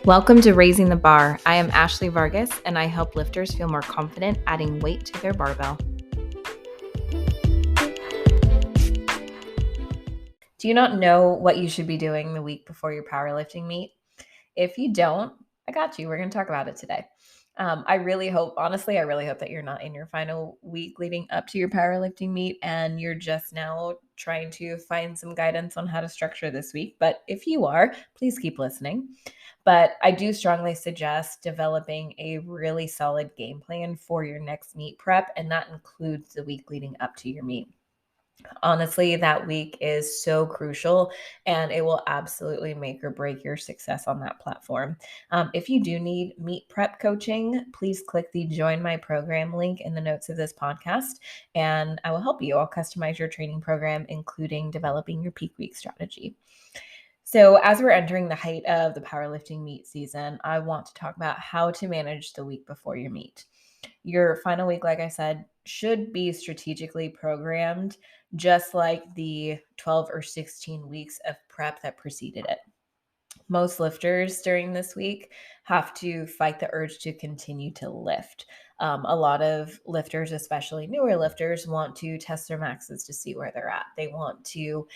Welcome to Raising the Bar. I am Ashley Vargas, and I help lifters feel more confident adding weight to their barbell. Do you not know what you should be doing the week before your powerlifting meet? If you don't, I got you. We're going to talk about it today. I really hope that you're not in your final week leading up to your powerlifting meet and you're just now trying to find some guidance on how to structure this week. But if you are, please keep listening. But I do strongly suggest developing a really solid game plan for your next meet prep, and that includes the week leading up to your meet. Honestly, that week is so crucial and it will absolutely make or break your success on that platform. If you do need meet prep coaching, please click the Join My Program link in the notes of this podcast and I will help you. I'll customize your training program, including developing your peak week strategy. So, as we're entering the height of the powerlifting meet season, I want to talk about how to manage the week before your meet. Your final week, like I said, should be strategically programmed, just like the 12 or 16 weeks of prep that preceded it. Most lifters during this week have to fight the urge to continue to lift. A lot of lifters, especially newer lifters, want to test their maxes to see where they're at. They want to,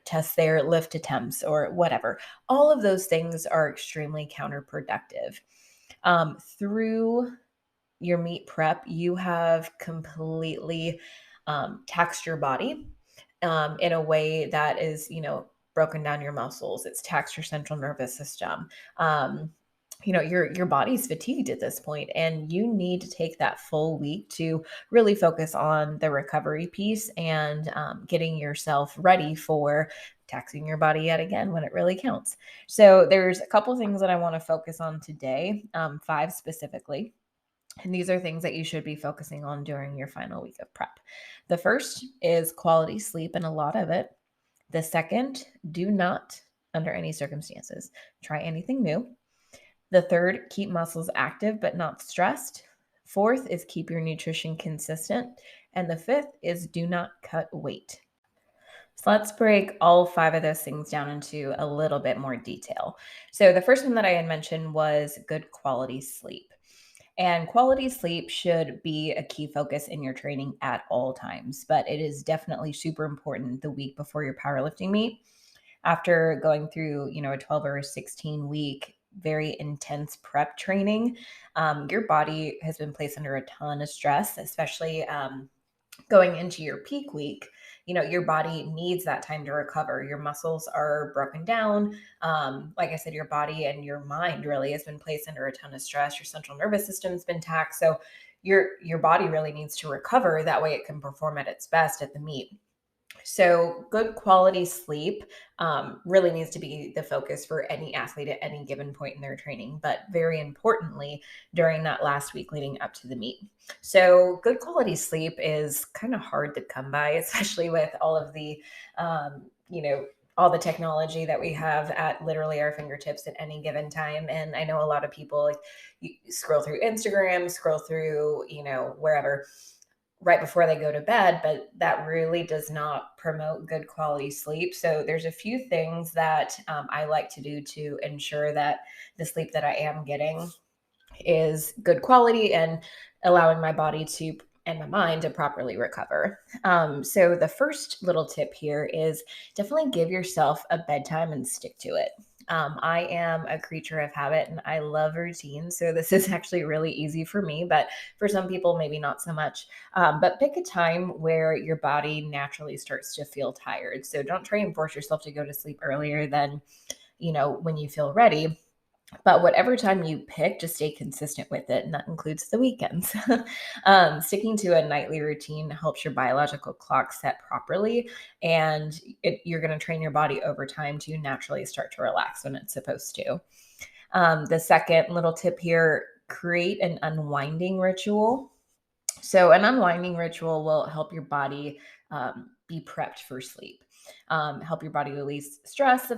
test their lift attempts or whatever. All of those things are extremely counterproductive. Through your meet prep, you have completely taxed your body in a way that is, broken down your muscles. It's taxed your central nervous system. Your body's fatigued at this point, and you need to take that full week to really focus on the recovery piece and getting yourself ready for taxing your body yet again when it really counts. So there's a couple things that I want to focus on today, 5 specifically. And these are things that you should be focusing on during your final week of prep. The first is quality sleep and a lot of it. The second, do not, under any circumstances, try anything new. The third, keep muscles active but not stressed. Fourth is keep your nutrition consistent. And the fifth is do not cut weight. So let's break all 5 of those things down into a little bit more detail. So the first one that I had mentioned was good quality sleep. And quality sleep should be a key focus in your training at all times, but it is definitely super important the week before your powerlifting meet. After going through, a 12 or 16 week, very intense prep training, your body has been placed under a ton of stress, especially going into your peak week. Your body needs that time to recover. Your muscles are broken down. Like I said, your body and your mind really has been placed under a ton of stress. Your central nervous system has been taxed. So your body really needs to recover. That way it can perform at its best at the meet. So good quality sleep really needs to be the focus for any athlete at any given point in their training, but very importantly, during that last week leading up to the meet. So good quality sleep is kind of hard to come by, especially with all of the, all the technology that we have at literally our fingertips at any given time. And I know a lot of people you scroll through Instagram, scroll through, wherever, right before they go to bed, but that really does not promote good quality sleep. So there's a few things that I like to do to ensure that the sleep that I am getting is good quality and allowing my body to and my mind to properly recover. So the first little tip here is definitely give yourself a bedtime and stick to it. I am a creature of habit and I love routine. So this is actually really easy for me, but for some people, maybe not so much. But pick a time where your body naturally starts to feel tired. So don't try and force yourself to go to sleep earlier than, when you feel ready. But whatever time you pick, just stay consistent with it. And that includes the weekends. Sticking to a nightly routine helps your biological clock set properly. And you're going to train your body over time to naturally start to relax when it's supposed to. The second little tip here, create an unwinding ritual. So an unwinding ritual will help your body be prepped for sleep. Help your body release the stress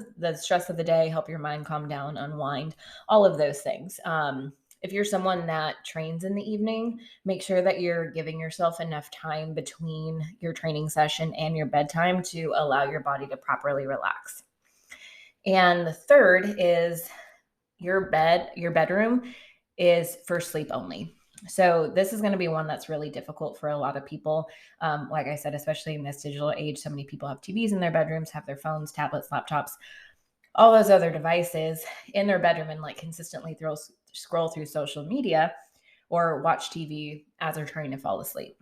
of the day, help your mind calm down, unwind, all of those things. If you're someone that trains in the evening, make sure that you're giving yourself enough time between your training session and your bedtime to allow your body to properly relax. And the third is your bedroom is for sleep only. So this is going to be one that's really difficult for a lot of people. Like I said, especially in this digital age, so many people have TVs in their bedrooms, have their phones, tablets, laptops, all those other devices in their bedroom, and like consistently scroll through social media or watch TV as they're trying to fall asleep.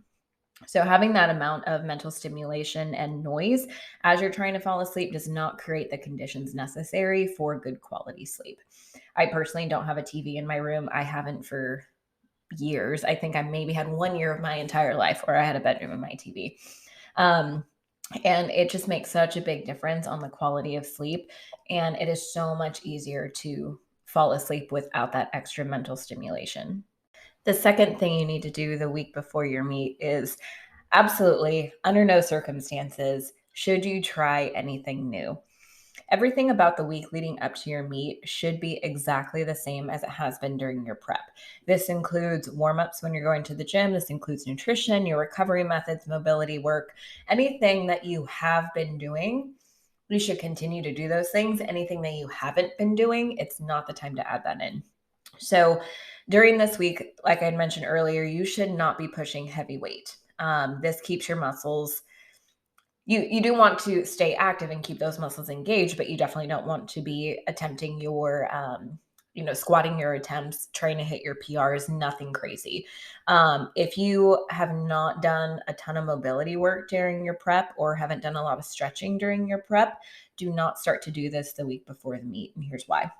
So having that amount of mental stimulation and noise as you're trying to fall asleep does not create the conditions necessary for good quality sleep. I personally don't have a TV in my room. I haven't for years. I think I maybe had 1 year of my entire life where I had a bedroom in my TV. Um, and it just makes such a big difference on the quality of sleep. And it is so much easier to fall asleep without that extra mental stimulation. The second thing you need to do the week before your meet is absolutely, under no circumstances, should you try anything new. Everything about the week leading up to your meet should be exactly the same as it has been during your prep. This includes warm ups when you're going to the gym. This includes nutrition, your recovery methods, mobility work, anything that you have been doing. You should continue to do those things. Anything that you haven't been doing, it's not the time to add that in. So during this week, like I mentioned earlier, you should not be pushing heavy weight. This keeps your muscles, you do want to stay active and keep those muscles engaged, but you definitely don't want to be attempting your, squatting your attempts, trying to hit your PRs, nothing crazy. If you have not done a ton of mobility work during your prep or haven't done a lot of stretching during your prep, do not start to do this the week before the meet. And here's why.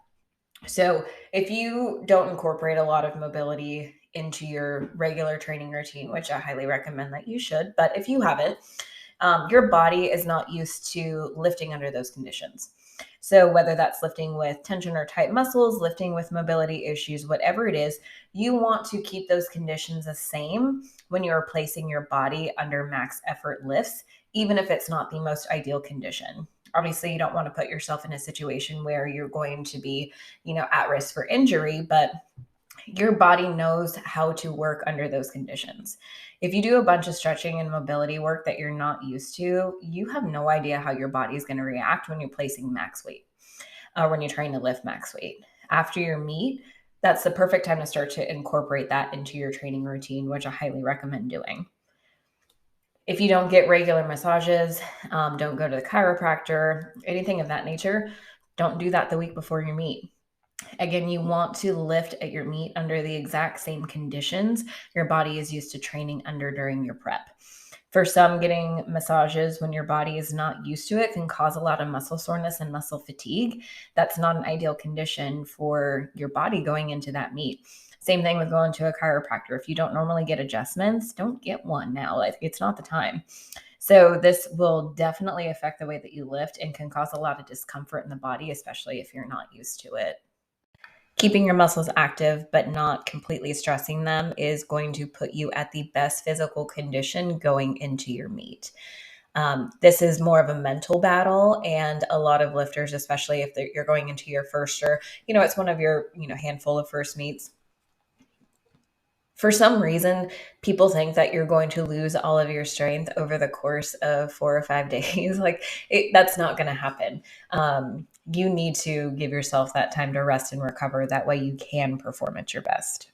So if you don't incorporate a lot of mobility into your regular training routine, which I highly recommend that you should, but if you haven't, your body is not used to lifting under those conditions. So whether that's lifting with tension or tight muscles, lifting with mobility issues, whatever it is, you want to keep those conditions the same when you're placing your body under max effort lifts, even if it's not the most ideal condition. Obviously, you don't want to put yourself in a situation where you're going to be, at risk for injury, but your body knows how to work under those conditions. If you do a bunch of stretching and mobility work that you're not used to, you have no idea how your body is going to react when you're placing max weight, when you're trying to lift max weight. After your meet, that's the perfect time to start to incorporate that into your training routine, which I highly recommend doing. If you don't get regular massages, don't go to the chiropractor, anything of that nature, don't do that the week before your meet. Again, you want to lift at your meet under the exact same conditions your body is used to training under during your prep. For some, getting massages when your body is not used to it can cause a lot of muscle soreness and muscle fatigue. That's not an ideal condition for your body going into that meet. Same thing with going to a chiropractor. If you don't normally get adjustments, don't get one now. It's not the time. So this will definitely affect the way that you lift and can cause a lot of discomfort in the body, especially if you're not used to it. Keeping your muscles active but not completely stressing them is going to put you at the best physical condition going into your meet. This is more of a mental battle, and a lot of lifters, especially if you're going into your first, or it's one of your handful of first meets, for some reason, people think that you're going to lose all of your strength over the course of 4 or 5 days. That's not going to happen. You need to give yourself that time to rest and recover. That way you can perform at your best.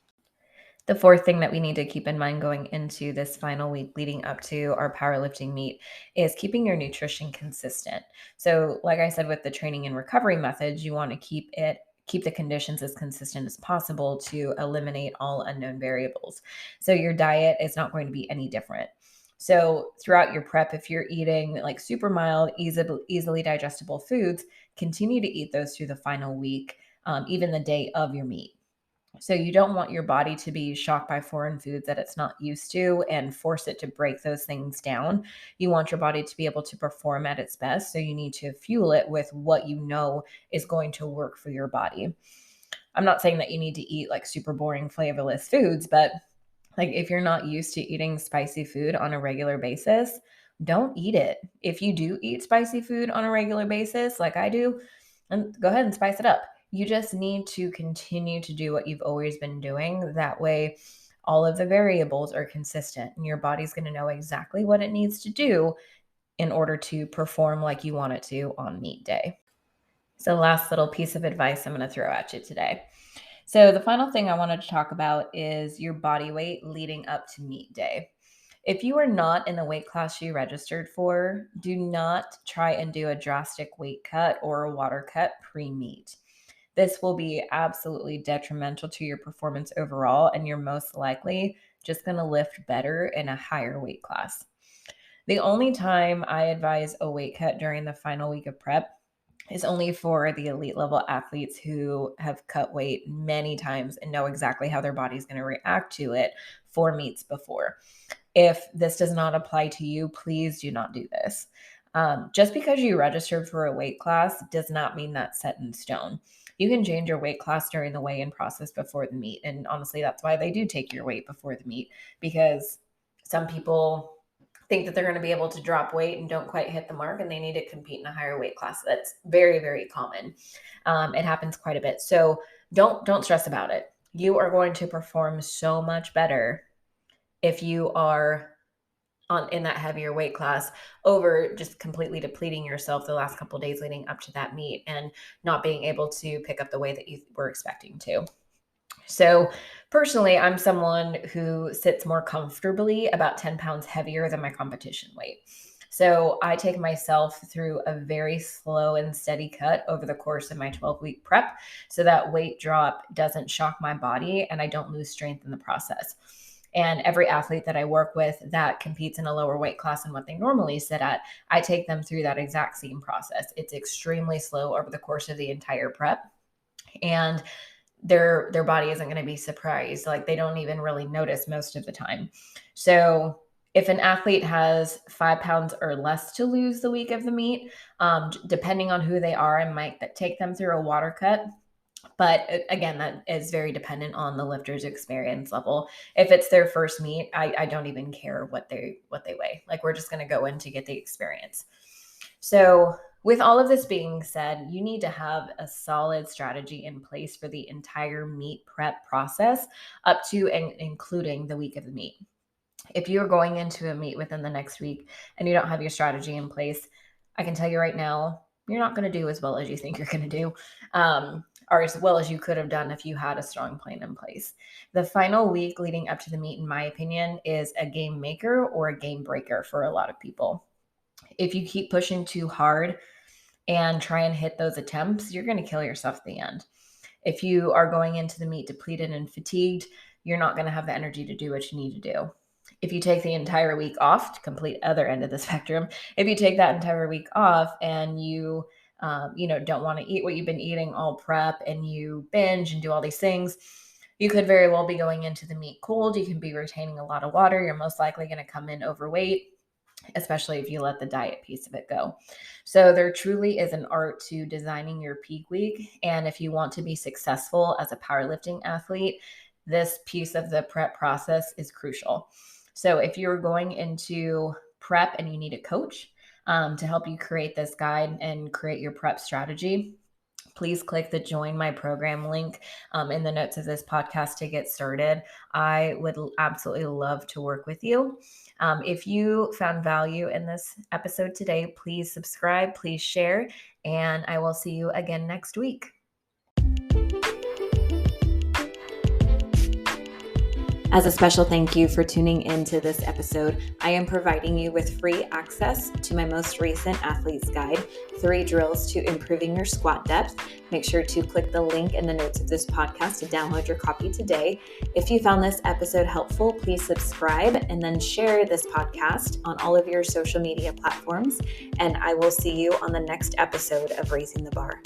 The fourth thing that we need to keep in mind going into this final week leading up to our powerlifting meet is keeping your nutrition consistent. So, like I said, with the training and recovery methods, you want to keep the conditions as consistent as possible to eliminate all unknown variables. So your diet is not going to be any different. So throughout your prep, if you're eating like super mild, easily digestible foods, continue to eat those through the final week, even the day of your meet. So you don't want your body to be shocked by foreign foods that it's not used to and force it to break those things down. You want your body to be able to perform at its best. So you need to fuel it with what you know is going to work for your body. I'm not saying that you need to eat like super boring, flavorless foods, but like if you're not used to eating spicy food on a regular basis, don't eat it. If you do eat spicy food on a regular basis, like I do, and go ahead and spice it up. You just need to continue to do what you've always been doing. That way, all of the variables are consistent and your body's going to know exactly what it needs to do in order to perform like you want it to on meet day. So last little piece of advice I'm going to throw at you today. So the final thing I wanted to talk about is your body weight leading up to meet day. If you are not in the weight class you registered for, do not try and do a drastic weight cut or a water cut pre-meet. This will be absolutely detrimental to your performance overall, and you're most likely just going to lift better in a higher weight class. The only time I advise a weight cut during the final week of prep is only for the elite level athletes who have cut weight many times and know exactly how their body's going to react to it for meets before. If this does not apply to you, please do not do this. Just because you registered for a weight class does not mean that's set in stone. You can change your weight class during the weigh-in process before the meet. And honestly, that's why they do take your weight before the meet, because some people think that they're going to be able to drop weight and don't quite hit the mark and they need to compete in a higher weight class. That's very, very common. It happens quite a bit. So don't stress about it. You are going to perform so much better if you are in that heavier weight class over just completely depleting yourself the last couple of days leading up to that meet and not being able to pick up the way that you were expecting to. So personally, I'm someone who sits more comfortably about 10 pounds heavier than my competition weight. So I take myself through a very slow and steady cut over the course of my 12-week prep so that weight drop doesn't shock my body and I don't lose strength in the process. And every athlete that I work with that competes in a lower weight class than what they normally sit at, I take them through that exact same process. It's extremely slow over the course of the entire prep. And their body isn't going to be surprised. Like they don't even really notice most of the time. So if an athlete has 5 pounds or less to lose the week of the meet, depending on who they are, I might take them through a water cut. But again, that is very dependent on the lifter's experience level. If it's their first meet, I don't even care what they weigh. Like we're just going to go in to get the experience. So with all of this being said, you need to have a solid strategy in place for the entire meet prep process up to and including the week of the meet. If you're going into a meet within the next week and you don't have your strategy in place, I can tell you right now, you're not going to do as well as you think you're going to do, or as well as you could have done if you had a strong plan in place. The final week leading up to the meet, in my opinion, is a game maker or a game breaker for a lot of people. If you keep pushing too hard and try and hit those attempts, you're going to kill yourself at the end. If you are going into the meet depleted and fatigued, you're not going to have the energy to do what you need to do. If you take the entire week off, to complete other end of the spectrum, if you take that entire week off and you don't want to eat what you've been eating all prep and you binge and do all these things, you could very well be going into the meet cold. You can be retaining a lot of water. You're most likely going to come in overweight, especially if you let the diet piece of it go. So there truly is an art to designing your peak week. And if you want to be successful as a powerlifting athlete, this piece of the prep process is crucial. So if you're going into prep and you need a coach to help you create this guide and create your prep strategy, please click the join my program link in the notes of this podcast to get started. I would absolutely love to work with you. If you found value in this episode today, please subscribe, please share, and I will see you again next week. As a special thank you for tuning into this episode, I am providing you with free access to my most recent Athlete's Guide, 3 drills to improving your squat depth. Make sure to click the link in the notes of this podcast to download your copy today. If you found this episode helpful, please subscribe and then share this podcast on all of your social media platforms. And I will see you on the next episode of Raising the Bar.